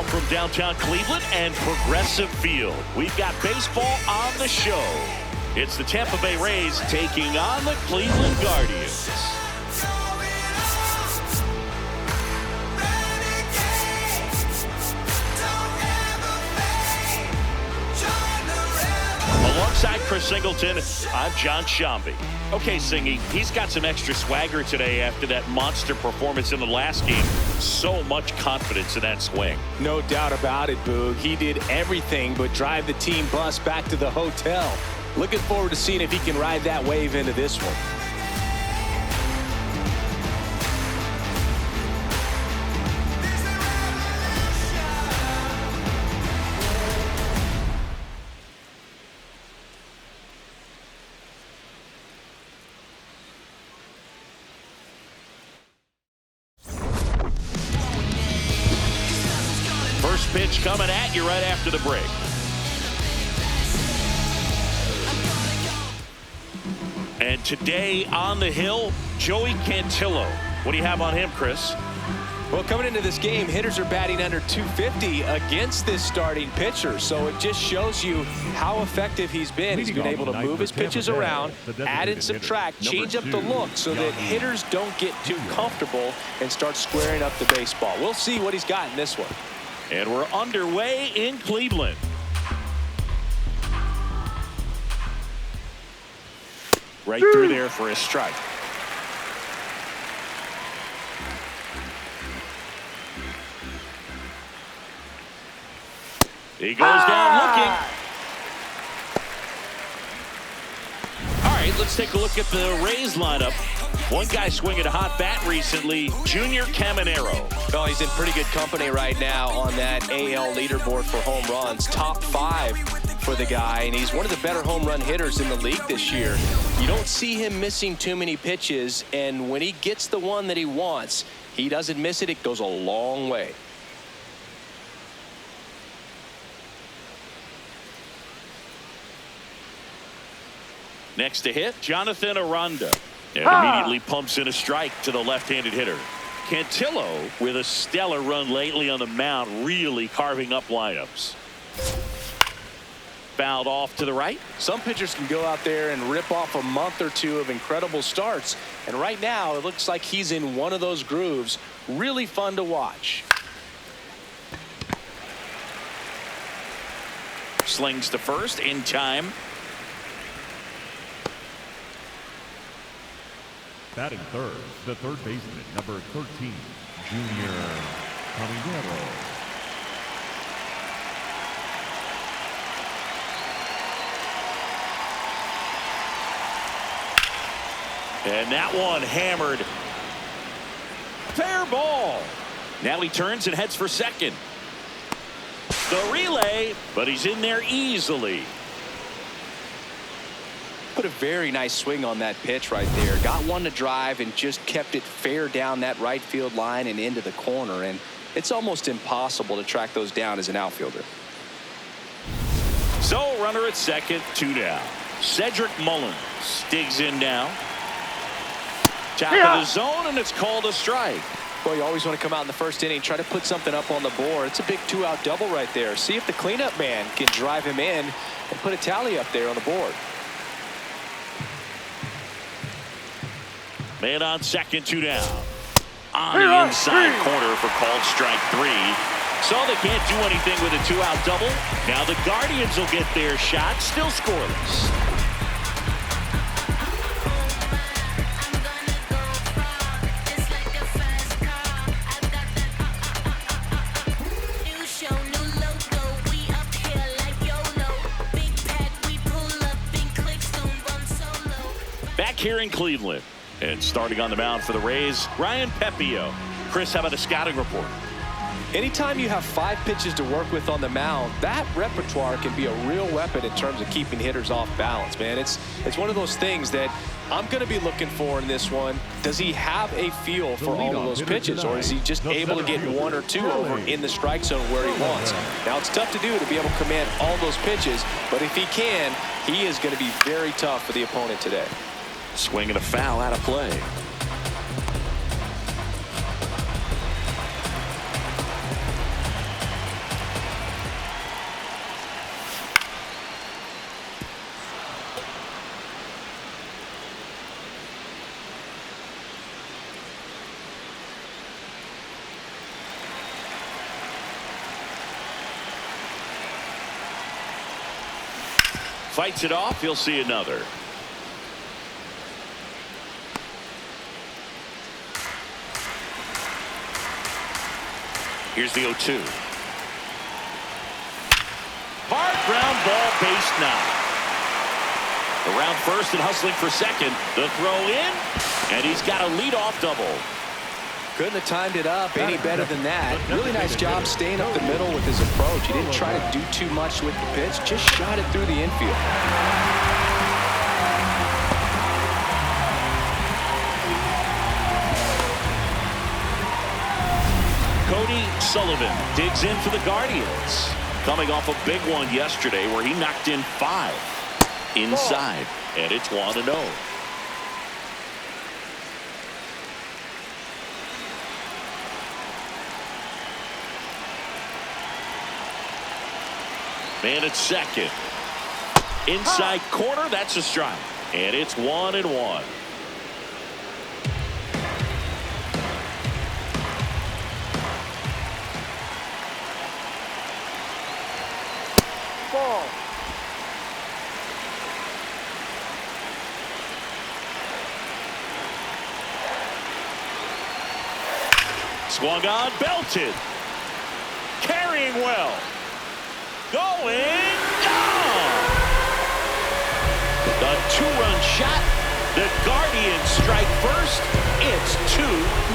from downtown Cleveland and Progressive Field. We've got baseball on the show. It's the Tampa Bay Rays taking on the Cleveland Guardians. Alongside Chris Singleton, I'm John Shambi. Okay, Singy, he's got some extra swagger today after that monster performance in the last game. So much confidence in that swing. No doubt about it, Boog. He did everything but drive the team bus back to the hotel. Looking forward to seeing if he can ride that wave into this one. First pitch coming at you right after the break. And today on the hill, Joey Cantillo. What do you have on him, Chris? Well, coming into this game, hitters are batting under 250 against this starting pitcher. So it just shows you how effective he's been. He's been able to move his pitches around, add and subtract, change up the look so that hitters don't get too comfortable and start squaring up the baseball. We'll see what he's got in this one. And we're underway in Cleveland. Right through there for a strike. He goes down looking. All right, let's take a look at the Rays lineup. One guy swinging a hot bat recently, Junior Caminero. Well, he's in pretty good company right now on that AL leaderboard for home runs. Top 5 for the guy, and he's one of the better home run hitters in the league this year. You don't see him missing too many pitches, and when he gets the one that he wants, he doesn't miss it. It goes a long way. Next to hit, Jonathan Aranda. And immediately pumps in a strike to the left-handed hitter. Cantillo with a stellar run lately on the mound, really carving up lineups. Fouled off to the right. Some pitchers can go out there and rip off a month or two of incredible starts. And right now, it looks like he's in one of those grooves. Really fun to watch. Slings to first in time. Batting third, the third baseman, number 13, Junior Caminero. And that one hammered. Fair ball. Now he turns and heads for second. The relay, but he's in there easily. Put a very nice swing on that pitch right there. Got one to drive and just kept it fair down that right field line and into the corner. And it's almost impossible to track those down as an outfielder. So runner at second, 2 down. Cedric Mullins digs in now. Top of the zone, and it's called a strike. Well, you always want to come out in the first inning, try to put something up on the board. It's a big 2-out double right there. See if the cleanup man can drive him in and put a tally up there on the board. Man on second, 2 down. On the inside corner for called strike 3. So they can't do anything with a 2-out double. Now the Guardians will get their shot, still scoreless. Back here in Cleveland. And starting on the mound for the Rays, Ryan Pepio. Chris, how about a scouting report? Anytime you have 5 pitches to work with on the mound, that repertoire can be a real weapon in terms of keeping hitters off balance, man. It's one of those things that I'm going to be looking for in this one. Does he have a feel for all of those pitches, or is he just able to get 1 or 2 over in the strike zone where he wants? Now, it's tough to do to be able to command all those pitches, but if he can, he is going to be very tough for the opponent today. Swing and a foul out of play. Fights it off. He'll see another. Here's the 0-2. Hard ground ball, base knock. Around first and hustling for second. The throw in, and he's got a leadoff double. Couldn't have timed it up any better than that. Really nice job staying up the middle with his approach. He didn't try to do too much with the pitch, just shot it through the infield. Cody Sullivan digs in for the Guardians. Coming off a big one yesterday where he knocked in 5 inside. And it's 1-0. Man at second. Inside corner, that's a strike. And it's 1-1. Ball. Swung on, belted. Carrying well. Going down. The 2-run shot. The Guardians strike first. It's 2-0.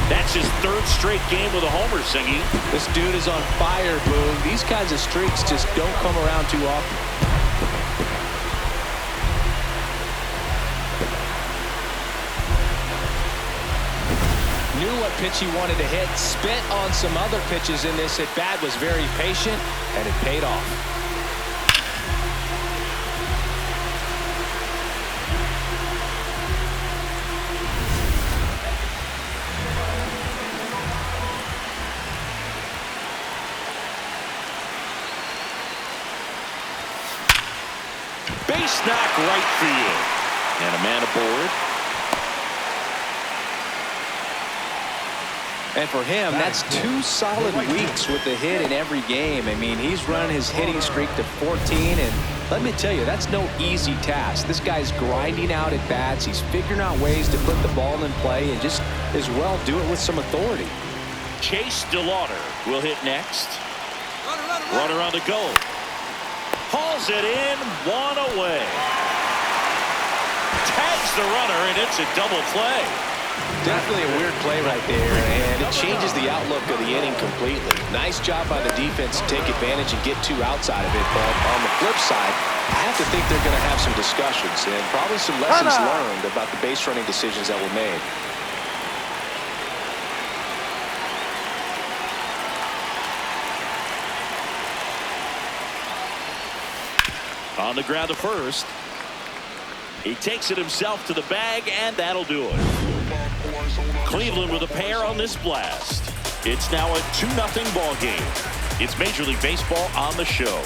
That's his 3rd straight game with a homer, Singy. This dude is on fire, Boone. These kinds of streaks just don't come around too often. Knew what pitch he wanted to hit. Spent on some other pitches in this at bat. Was very patient, and it paid off. Base knock right field. And a man aboard. And for him, that's 2 solid weeks with the hit in every game. I mean, he's running his hitting streak to 14, and let me tell you, that's no easy task. This guy's grinding out at bats. He's figuring out ways to put the ball in play and just as well do it with some authority. Chase DeLauder will hit next. Runner on the go. Hauls it in, 1 away. Tags the runner, and it's a double play. Definitely a weird play right there, and it changes the outlook of the inning completely. Nice job by the defense to take advantage and get 2 outside of it, but on the flip side, I have to think they're going to have some discussions and probably some lessons learned about the base running decisions that were made. On the ground to first. He takes it himself to the bag, and that'll do it. Cleveland with a pair on this blast. It's now a 2-0 ball game. It's Major League Baseball on the show.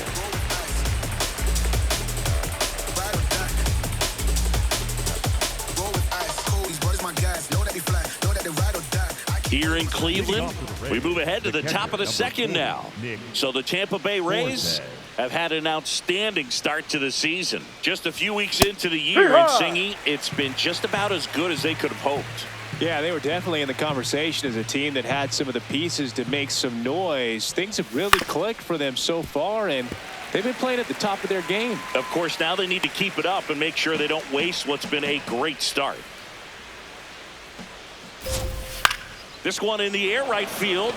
Here in Cleveland, we move ahead to the top of the second now. So the Tampa Bay Rays have had an outstanding start to the season. Just a few weeks into the year, and Singy, it's been just about as good as they could have hoped. Yeah, they were definitely in the conversation as a team that had some of the pieces to make some noise. Things have really clicked for them so far, and they've been playing at the top of their game. Of course, now they need to keep it up and make sure they don't waste what's been a great start. This one in the air, right field.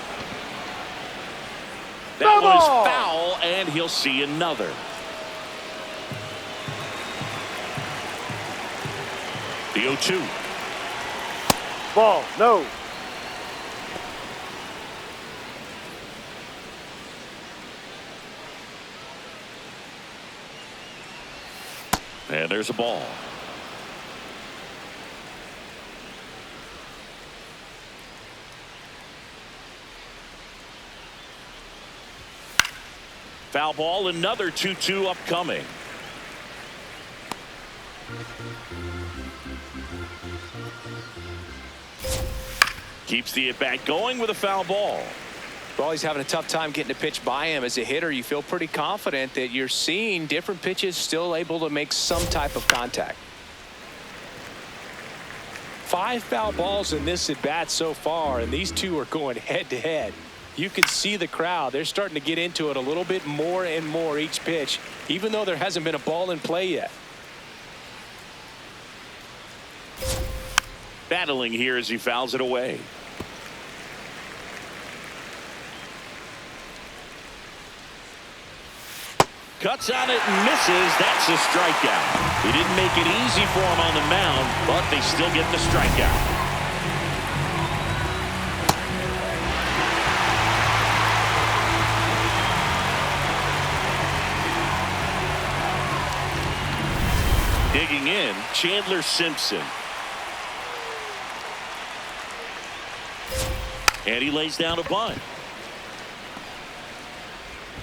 That was foul, and he'll see another. The 0-2. Ball, no. And there's a ball. Foul ball, another 2-2 upcoming. Keeps the at-bat going with a foul ball. Well, he's having a tough time getting a pitch by him. As a hitter, you feel pretty confident that you're seeing different pitches still able to make some type of contact. 5 foul balls in this at bat so far, and these two are going head to head. You can see the crowd. They're starting to get into it a little bit more and more each pitch, even though there hasn't been a ball in play yet. Battling here as he fouls it away. Cuts on it and misses. That's a strikeout. He didn't make it easy for him on the mound, but they still get the strikeout. Digging in, Chandler Simpson. And he lays down a bunt.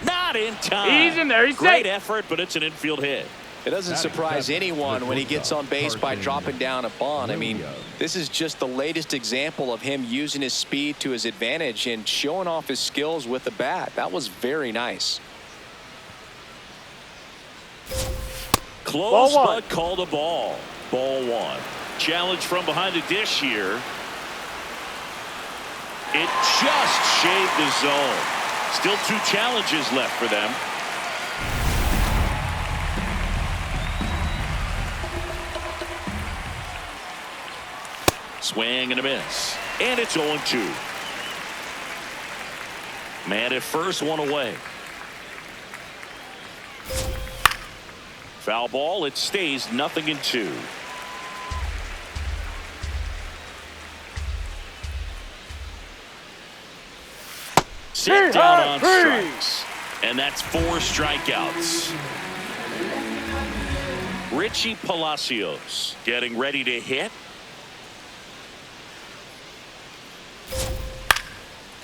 Not in time. He's in there. He's Great safe. effort, but it's an infield hit. It doesn't surprise anyone when he gets on base by dropping down a bunt. I mean, this is just the latest example of him using his speed to his advantage and showing off his skills with the bat. That was very nice. Close, but called a ball. Ball 1. Challenge from behind the dish here. It just shaved the zone. Still 2 challenges left for them. Swing and a miss. And it's 0-2. Man at first, 1 away. Foul ball. It stays 0-2. Sit down on strikes. And that's 4 strikeouts. Richie Palacios getting ready to hit.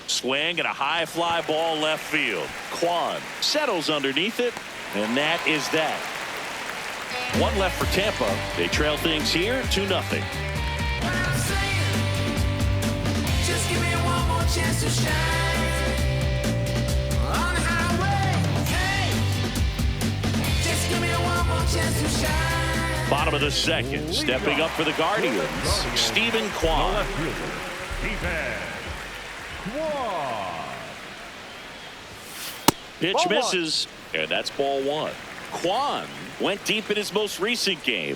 Swing and a high fly ball left field. Kwan settles underneath it, and that is that. 1 left for Tampa. They trail things here 2-0. Just give me one more chance to shine on the highway. Hey, just give me one more chance to shine. Bottom of the 2nd, stepping up for the Guardians, Stephen Kwan. Pitch misses, and that's ball 1. Kwan went deep in his most recent game.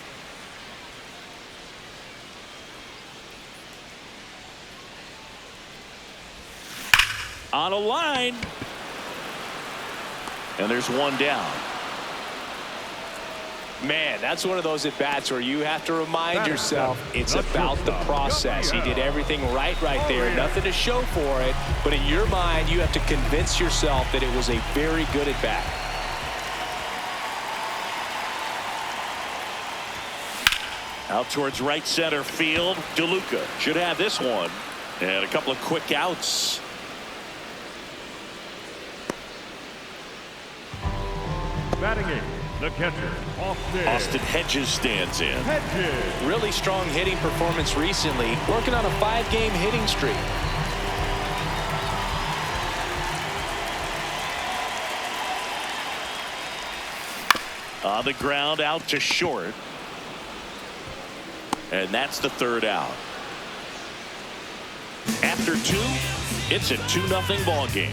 On a line. And there's 1 down. Man, that's one of those at-bats where you have to remind yourself it's about the process. He did everything right there. Nothing to show for it. But in your mind, you have to convince yourself that it was a very good at-bat. Out towards right center field. DeLuca should have this one. And a couple of quick outs. Batting 8, the catcher, Austin Hedges stands in. Really strong hitting performance recently. Working on a 5-game hitting streak. On the ground, out to short. And that's the 3rd out. After 2, it's a 2-0 ball game.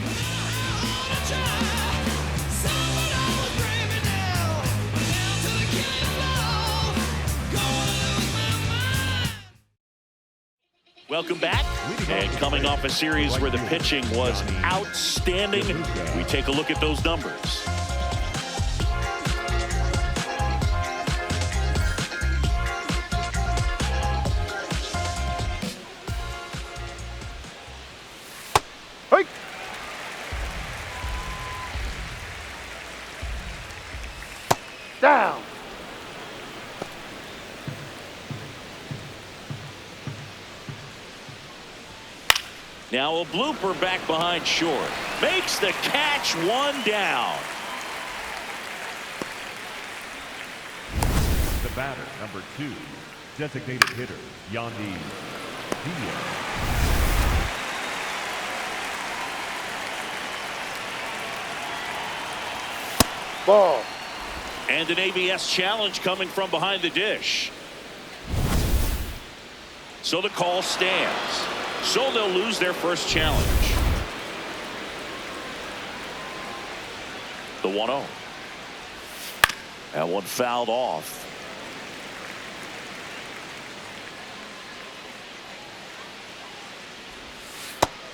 Welcome back. And coming off a series where the pitching was outstanding, we take a look at those numbers. Hey. Down. Now a blooper back behind short. Makes the catch, 1 down. The batter, number 2, designated hitter, Yandy Diaz. Ball. And an ABS challenge coming from behind the dish. So the call stands. So they'll lose their first challenge. The 1-0. That one fouled off.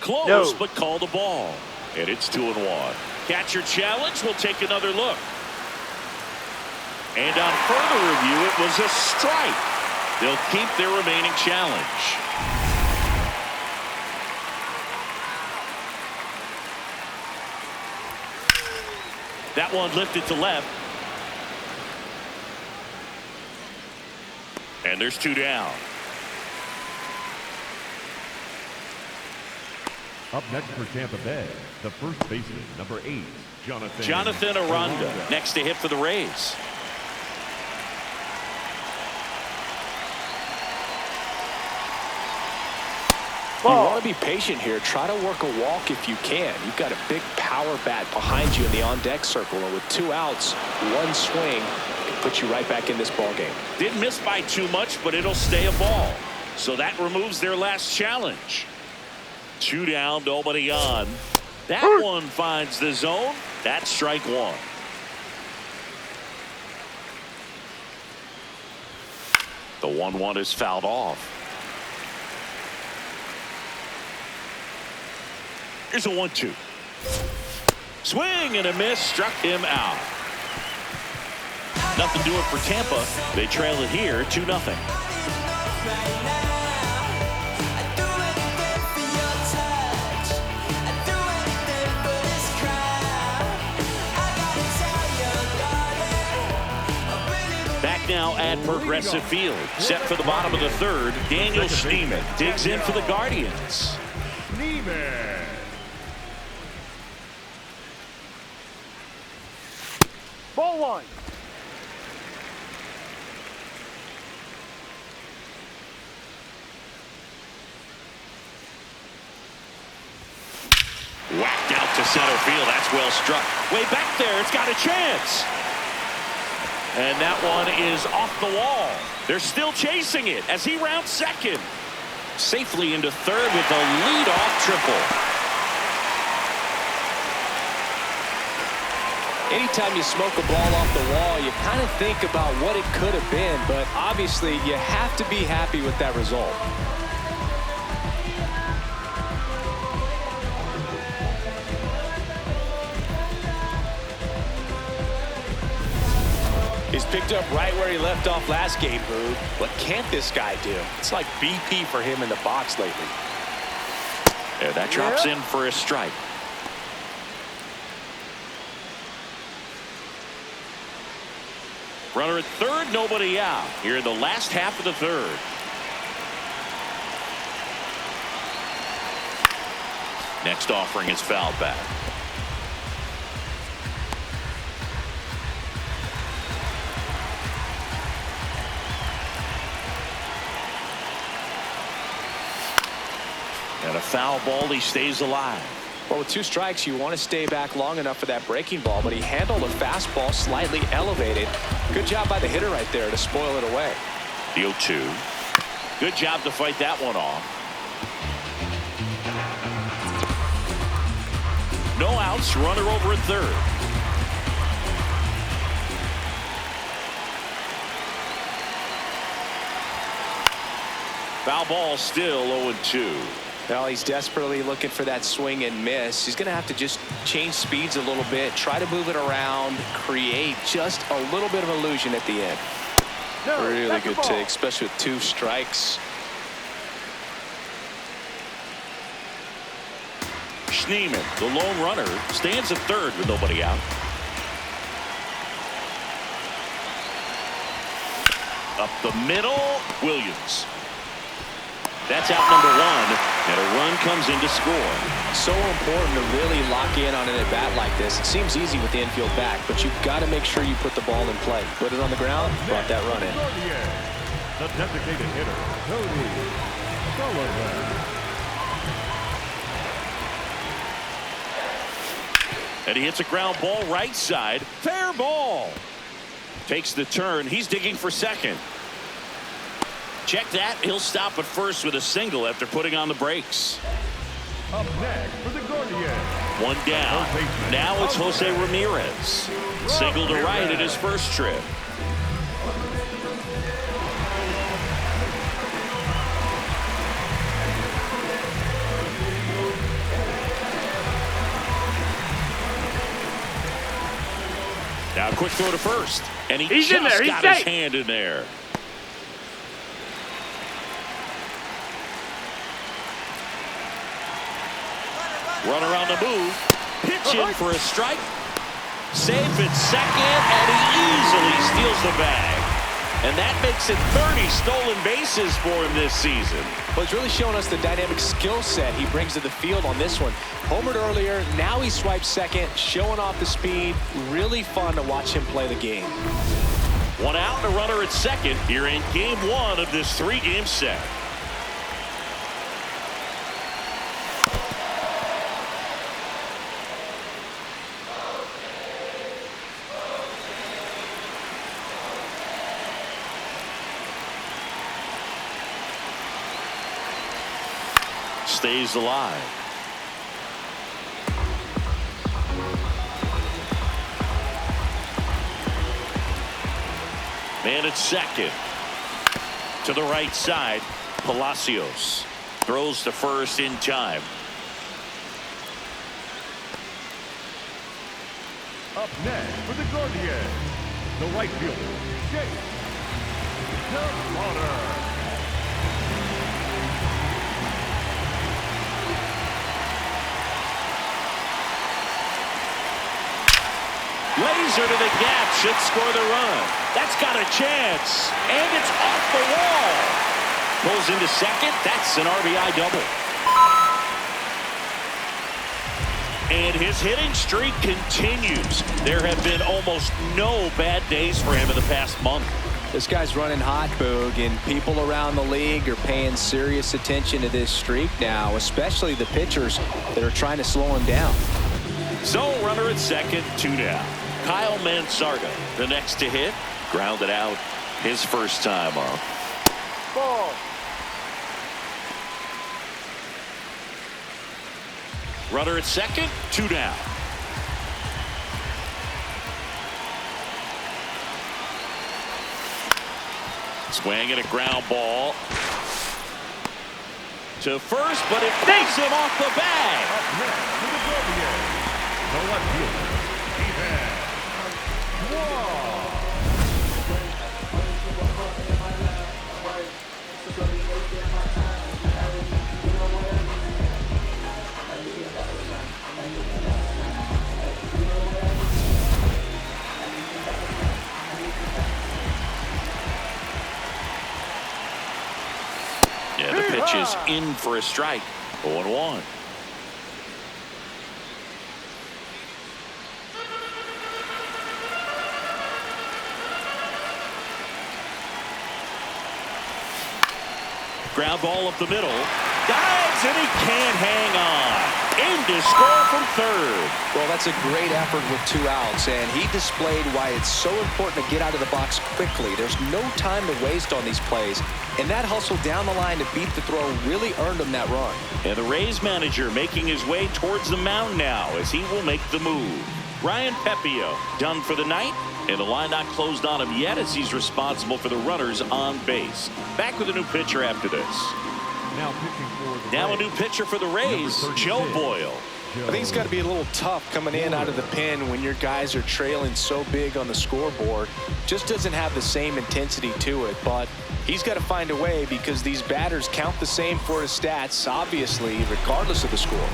Close, No. but called the ball. And it's 2-1. Catcher challenge. We'll take another look. And on further review, it was a strike. They'll keep their remaining challenge. That one lifted to left. And there's 2 down. Up next for Tampa Bay, the first baseman, number 8, Jonathan Aranda, next to hit for the Rays. You want to be patient here. Try to work a walk if you can. You've got a big power bat behind you in the on-deck circle, and with 2 outs, 1 swing can put you right back in this ball game. Didn't miss by too much, but it'll stay a ball. So that removes their last challenge. 2 down, nobody on. That one finds the zone. That's strike 1. The 1-1 is fouled off. Here's a 1-2. Swing and a miss, struck him out. Nothing doing for Tampa. They trail it here 2-0. Back now at Progressive Field. Set for the bottom of the 3rd. Daniel Schneemann digs in for the Guardians. Ball 1. Whacked out to center field. That's well struck. Way back there. It's got a chance. And that one is off the wall. They're still chasing it as he rounds second. Safely into third with the leadoff triple. Anytime you smoke a ball off the wall, you kind of think about what it could have been, but obviously you have to be happy with that result. He's picked up right where he left off last game, Boo. What can't this guy do? It's like BP for him in the box lately. And that drops in for a strike. Runner at third, nobody out. Here in the last half of the 3rd. Next offering is fouled back. And a foul ball, he stays alive. Well, with 2 strikes, you want to stay back long enough for that breaking ball, but he handled a fastball slightly elevated. Good job by the hitter right there to spoil it away. The 0-2. Good job to fight that one off. No outs, runner over at third. Foul ball, still 0-2. Well, he's desperately looking for that swing and miss. He's going to have to just change speeds a little bit, try to move it around, create just a little bit of illusion at the end. No, really good take, especially with 2 strikes. Schneemann, the lone runner, stands at third with nobody out. Up the middle, Williams. That's out number 1, and a run comes in to score. So important to really lock in on an at-bat like this. It seems easy with the infield back, but you've got to make sure you put the ball in play. Put it on the ground, brought that run in. The designated hitter, Cody Sullivan. And he hits a ground ball right side. Fair ball. Takes the turn. He's digging for second. Check that. He'll stop at first with a single after putting on the brakes. Up next for the Gaurdians. One down. Now it's Jose Ramirez. Single to right at his first trip. Now quick throw to first. And he's just got his hand in there. Runner on the move. Pitch in for a strike. Safe at second, and he easily steals the bag. And that makes it 30 stolen bases for him this season. Well, he's really showing us the dynamic skill set he brings to the field on this one. Homered earlier, now he swipes second, showing off the speed. Really fun to watch him play the game. One out and a runner at second here in game one of this three-game set. Stays alive. Man at second. To the right side. Palacios throws to first in time. Up next for the Gaurdians, the right fielder, Jake DeLauder. Laser to the gap should score the run. That's got a chance. And it's off the wall. Pulls into second. That's an RBI double. And his hitting streak continues. There have been almost no bad days for him in the past month. This guy's running hot, Boog, and people around the league are paying serious attention to this streak now, especially the pitchers that are trying to slow him down. So runner at second, 2 down. Kyle Mansardo, the next to hit, grounded out his first time up. Ball. Runner at second, 2 down. Swing and a ground ball to first, but it takes him off the bag. Up next for the Gaurdians, the left fielder, Ethan. Yeah, the pitch is in for a strike. 0-1. Ground ball up the middle. Dives and he can't hang on. In to score from third. Well, that's a great effort with 2 outs, and he displayed why it's so important to get out of the box quickly. There's no time to waste on these plays, and that hustle down the line to beat the throw really earned him that run. And the Rays manager making his way towards the mound now as he will make the move. Ryan Pepio done for the night, and the line not closed on him yet as he's responsible for the runners on base. Back with a new pitcher after this. Now pitching for the Now a Rays, new pitcher for the Rays, Joe Boyle. I think it's got to be a little tough coming in out of the pen when your guys are trailing so big on the scoreboard. Just doesn't have the same intensity to it, but he's got to find a way because these batters count the same for his stats, obviously, regardless of the score.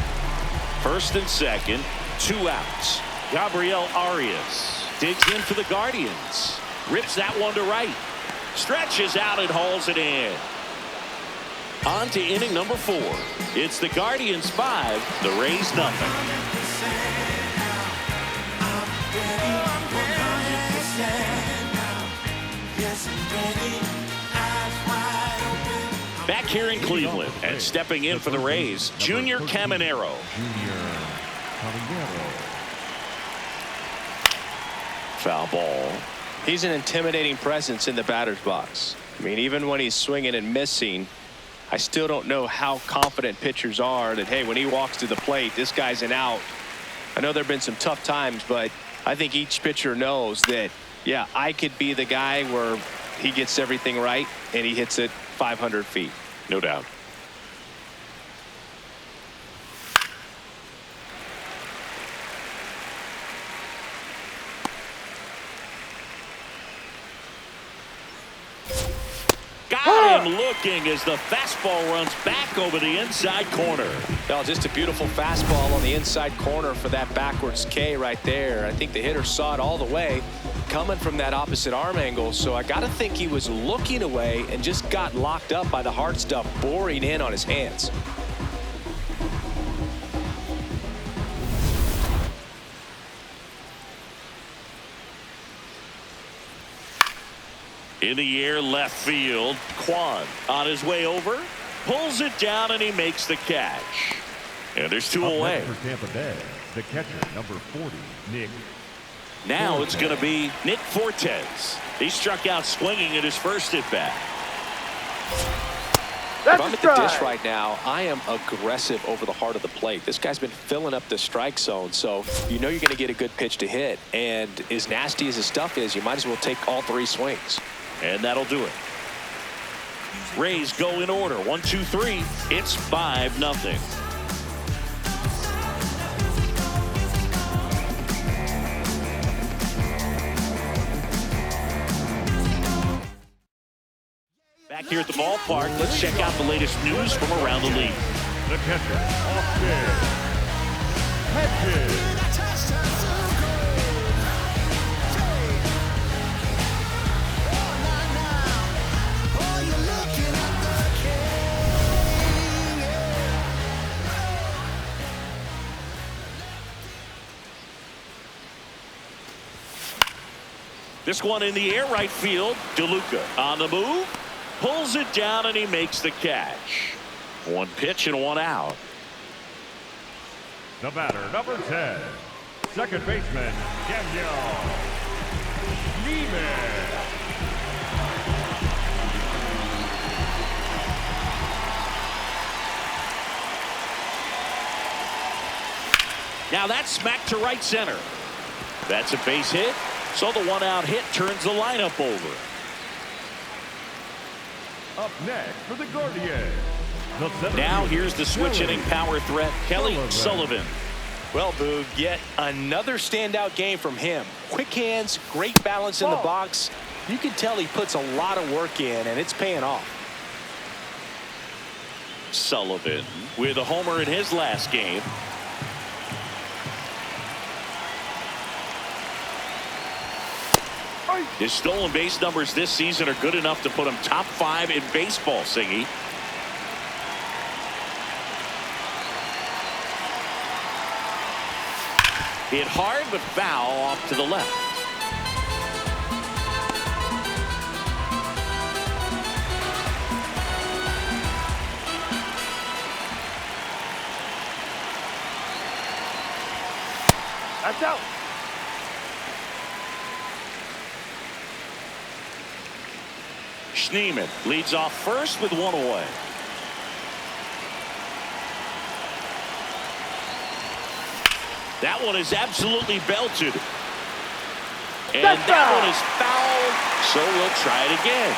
First and second, 2 outs. Gabriel Arias digs in for the Guardians. Rips that one to right. Stretches out and hauls it in. On to inning number 4. It's the Guardians 5, the Rays nothing. Back here in Cleveland and stepping in for the Rays, Junior Caminero. Foul ball. He's an intimidating presence in the batter's box. I mean, even when he's swinging and missing, I still don't know how confident pitchers are that, hey, when he walks to the plate, this guy's an out. I know there have been some tough times, but I think each pitcher knows that, yeah, I could be the guy where he gets everything right and he hits it 500 feet. No doubt. Got him looking as the fastball runs back over the inside corner. Well, just a beautiful fastball on the inside corner for that backwards K right there. I think the hitter saw it all the way coming from that opposite arm angle. So I got to think he was looking away and just got locked up by the hard stuff boring in on his hands. In the air, left field. Kwan on his way over, pulls it down, and he makes the catch. And there's two Up away. next for Tampa Bay, the catcher, number 40, Nick. Now it's going to be Nick Fortes. He struck out swinging at his first at bat. If I'm at the dish right now, I am aggressive over the heart of the plate. This guy's been filling up the strike zone, so you know you're going to get a good pitch to hit. And as nasty as his stuff is, you might as well take all three swings. And that'll do it. Rays go in order. 1, 2, 3. It's 5-0. Back here at the ballpark, let's check out the latest news from around the league. The catcher, Austin Hedges. This one in the air, right field. DeLuca on the move, pulls it down, and he makes the catch. One pitch and one out. The batter, number 10, second baseman, Daniel Neiman. Now that's smacked to right center. That's a base hit. So the one-out hit turns the lineup over. Up next for the Guardians. The Now here's the switch-hitting power threat, Kelly Sullivan. Well, Boog, yet another standout game from him. Quick hands, great balance in the box. You can tell he puts a lot of work in, and it's paying off. Sullivan with a homer in his last game. His stolen base numbers this season are good enough to put him top 5 in baseball, Singy. Hit hard but foul off to the left. That's out. Schneemann leads off first with one away. That one is absolutely belted. And that one is fouled, so we'll try it again.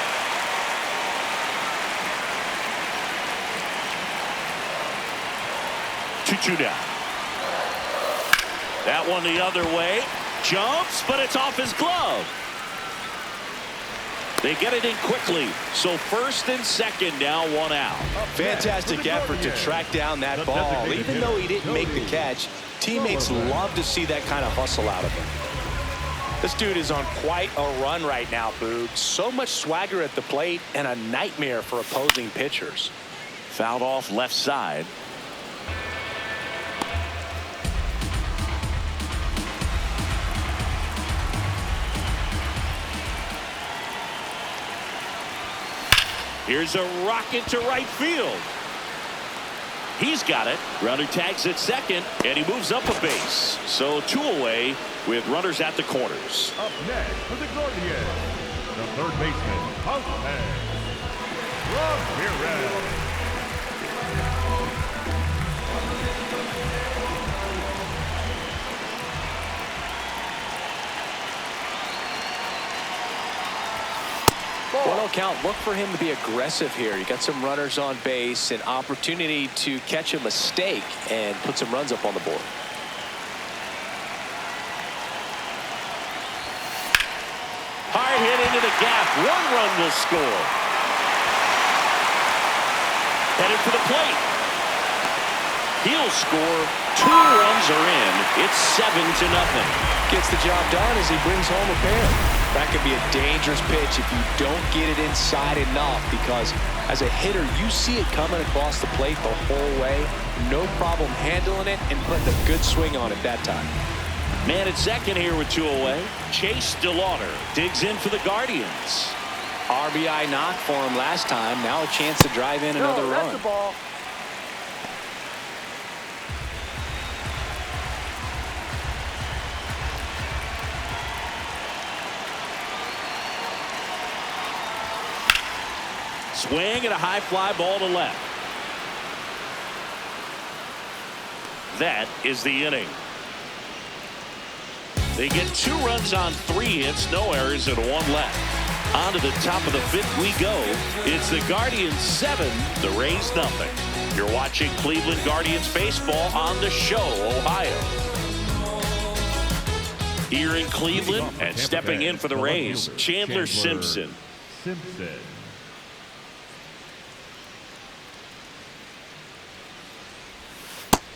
Two down. That one the other way. Jumps, but it's off his glove. They get it in quickly. So first and second now, one out. Fantastic effort to track down that ball. Even though he didn't make the catch, teammates love to see that kind of hustle out of him. This dude is on quite a run right now, Boog. So much swagger at the plate and a nightmare for opposing pitchers. Fouled off left side. Here's a rocket to right field. He's got it. Runner tags at second, and he moves up a base. So 2 away with runners at the corners. Up next for the Gaurdians, the third baseman, Ramirez. Well, no count. Look for him to be aggressive here. You got some runners on base, an opportunity to catch a mistake and put some runs up on the board. Hard hit into the gap. 1 run will score. Headed for the plate. He'll score. 2 runs are in. It's 7-0. Gets the job done as he brings home a pair. That could be a dangerous pitch if you don't get it inside enough, because as a hitter, you see it coming across the plate the whole way. No problem handling it and putting a good swing on it that time. Man at second here with 2 away. Chase DeLauder digs in for the Guardians. RBI knock for him last time. Now a chance to drive in another that's run. the ball. Swing and a high fly ball to left. That is the inning. They get 2 runs on 3 hits, no errors, and 1 left. On to the top of the 5th we go. It's the Guardians 7, the Rays nothing. You're watching Cleveland Guardians baseball on the Show, Ohio. Here in Cleveland and stepping in for the Rays, Chandler Simpson.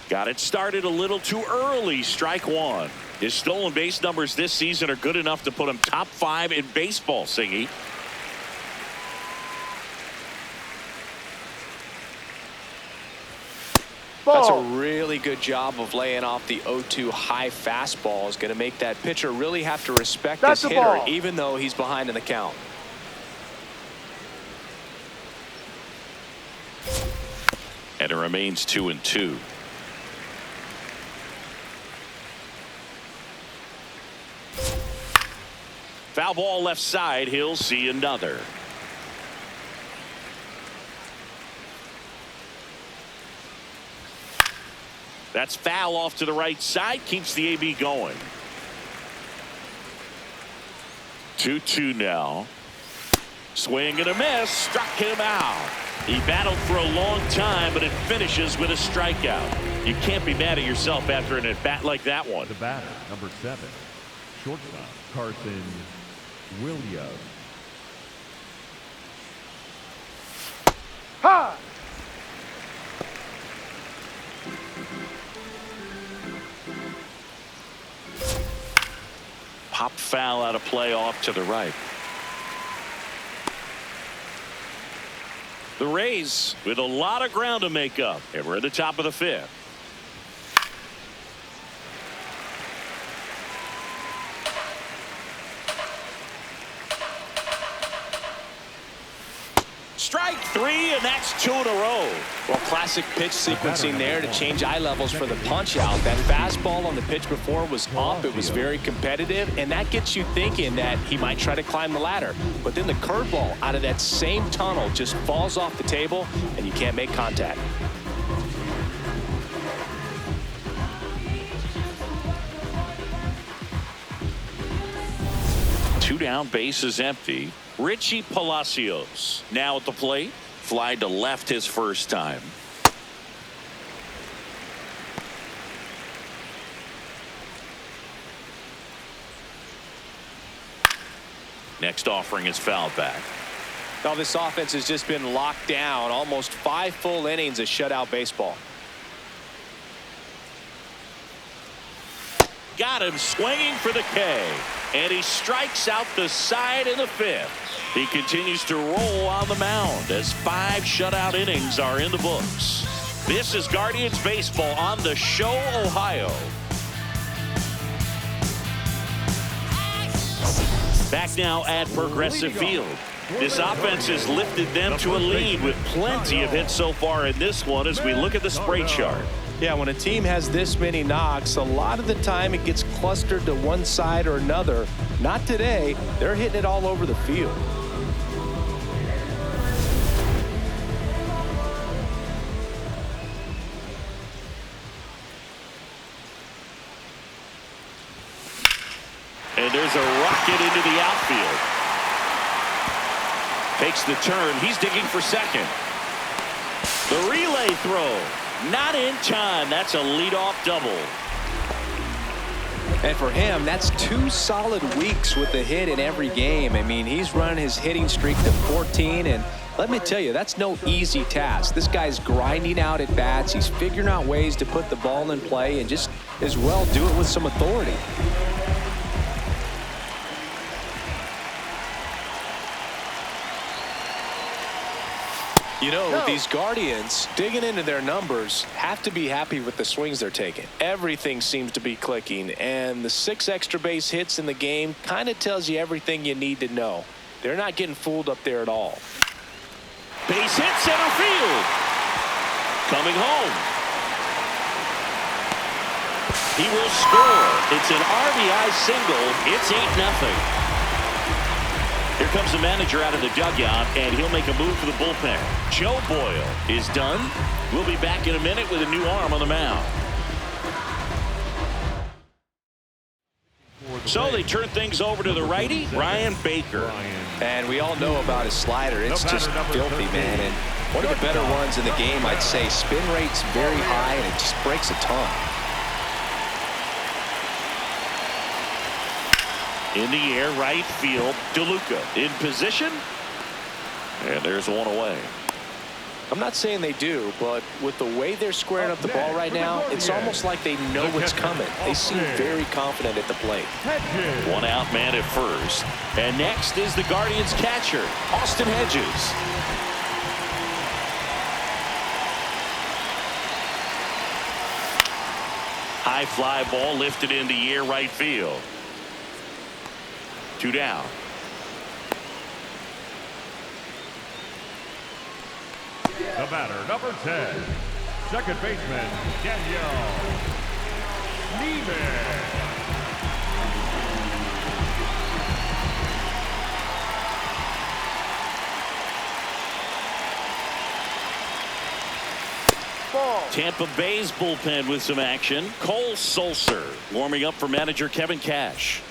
Got it started a little too early. Strike 1. His stolen base numbers this season are good enough to put him top 5 in baseball, Singy. That's a really good job of laying off the 0-2 high fastball. Is going to make that pitcher really have to respect this hitter, even though he's behind in the count. And it remains 2-2. Foul ball left side. He'll see another. That's foul off to the right side. Keeps the AB going. 2-2 now. Swing and a miss. Struck him out. He battled for a long time, but it finishes with a strikeout. You can't be mad at yourself after an at-bat like that one. The batter, number 7, shortstop, Carson Williams. Ha! Pop foul out of play off to the right. The Rays with a lot of ground to make up, and we're at the top of the 5th. Strike 3, and that's 2 in a row. Well, classic pitch sequencing there to change eye levels for the punch out. That fastball on the pitch before was up. It was very competitive, and that gets you thinking that he might try to climb the ladder. But then the curveball out of that same tunnel just falls off the table, and you can't make contact. Two down, base is empty. Richie Palacios now at the plate. Fly to left his first time. Next offering is fouled back. Now this offense has just been locked down. Almost 5 full innings of shutout baseball. Got him swinging for the K. And he strikes out the side in the 5th. He continues to roll on the mound as 5 shutout innings are in the books. This is Guardians baseball on the Show, Ohio. Back now at Progressive Field. This offense has lifted them to a lead with plenty of hits so far in this one as we look at the spray chart. Yeah, when a team has this many knocks, a lot of the time it gets clustered to one side or another. Not today. They're hitting it all over the field. And there's a rocket into the outfield. Takes the turn. He's digging for second. The relay throw. Not in time. That's a leadoff double. And for him, that's 2 solid weeks with a hit in every game. I mean, he's running his hitting streak to 14, and let me tell you, that's no easy task. This guy's grinding out at bats. He's figuring out ways to put the ball in play and just as well do it with some authority. You know, these Guardians, digging into their numbers, have to be happy with the swings they're taking. Everything seems to be clicking, and the 6 extra base hits in the game kind of tells you everything you need to know. They're not getting fooled up there at all. Base hit center field. Coming home. He will score. It's an RBI single. It's 8-0. Here comes the manager out of the dugout, and he'll make a move for the bullpen. Joe Boyle is done. We'll be back in a minute with a new arm on the mound. So they turn things over to the righty, Ryan Baker. And we all know about his slider. It's just filthy, man. And one of the better ones in the game, I'd say. Spin rate's very high, and it just breaks a ton. In the air, right field, DeLuca in position. And there's one away. I'm not saying they do, but with the way they're squaring up the ball right now, it's almost like they know what's coming. They seem very confident at the plate. One out man at first. And next is the Guardians catcher, Austin Hedges. High fly ball lifted in the air, right field. 2 down. The batter, number 10, second baseman, Daniel Neiman. Tampa Bay's bullpen with some action. Cole Sulser warming up for manager Kevin Cash.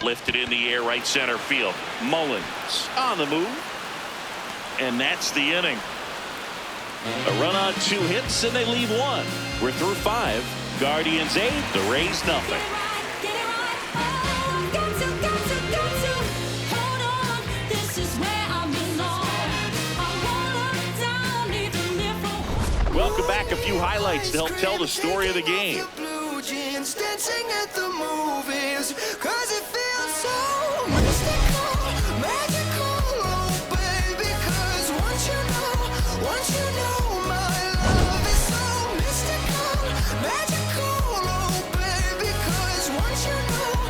Lifted in the air, right center field. Mullins on the move. And that's the inning. A run on 2 hits, and they leave 1. We're through 5. Guardians 8, the Rays nothing. Welcome back. A few highlights to help tell the story of the game. Dancing at the movies, 'cause it feels so mystical, magical, oh baby, 'cause once you know my love is so mystical, magical, oh baby, 'cause once you know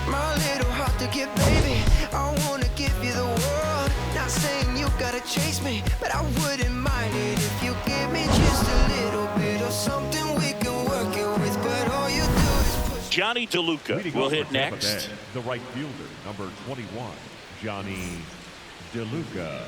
my little heart to give, baby, I wanna give you the world, not saying you gotta chase me, but I wouldn't mind it if you give me just a little bit of something we can work it with, but all you do is push. Johnny DeLuca will hit next. The right fielder, number 21, Johnny DeLuca.